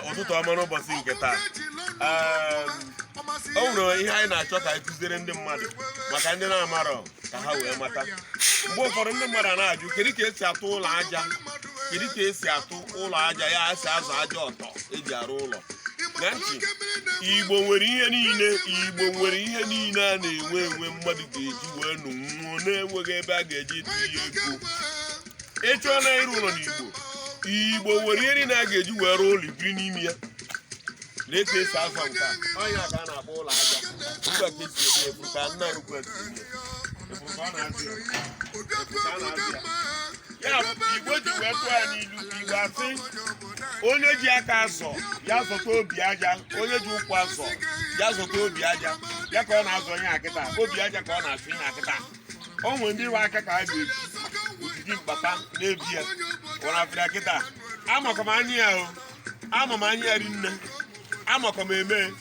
ụtụtụ ọma n'ụbọchị nke taa. O nwere ihe anyị na-achọ ka anyị kụziere ndị mmadụ maka ndị na-amarọ ka ha wee mata. Mgbe ụfọdụ ndị mmadụ na-ajụ kedu ka esi atụ ụlọ aja, kedu ka esi atụ ụlọ aja ya esi azụ aja ọtọ eji arụ ụlọ. Na ntị, Igbo nwere ihe niile a na-enwe mmadụ ga-eji wee nwụọ na-enweghị ebe a ga-eji tinye ego. Ịchọọ na ịrụ ụlọ Igbo nwere ihe niile a ga-eji wee rụọ ụlọ biri n'ime ya. Lee ka esi azọ nke a, onye ka a na-akpọ ụlọ aja. Ugbu a ka esi ebe efu ka nna Rukwet ya bụ Igbo ji wee tụọ ya n'ilu Igbo asị onye ji aka azọ ya zọta obi aja, onye ji ụkwụ azọ ya zọta obi aja. Ya ka ọ na-azọ ihe akịta, obi aja ka ọ na-asụ ihe akịta. O nwere ndị nwe aka ka a ga-eji ojiji mkpata na-ebi ya wara afịa akịta. Amakọ m anya ya o, ama m anya ya rinne, amakọ m eme,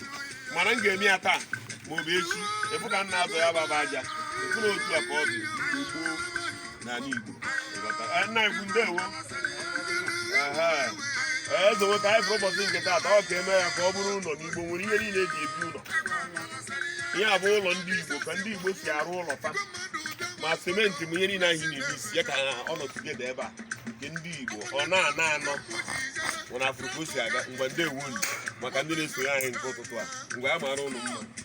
mana m ga-eme ya taa ma ọ bụ echi. Efu ka m na-azọ ya baba aja, efu na otu a ka ọ dị gboo n'ala Igbo. Nna ikwu ndewo. Eze nwoke anyị fụrụ ụbọchị nke taata ọ ga-eme ya ka ọ bụrụ ụlọ n'Igbo nwere ihe niile eji ebi ụlọ. Ihe a bụ ụlọ ndị Igbo ka ndị Igbo si arụ ụlọ taa, ma simenti m ihe niile ahụ na-ebi isi ya ka ọnọtụgede ebe a nke ndị Igbo ọ na-ana anọ nwere afụrụ ka o si aga. Ngwa ndewo unu maka ndị na-esonye anyị nke ụtụtụ a, ngwa ya mara ụlọ mma.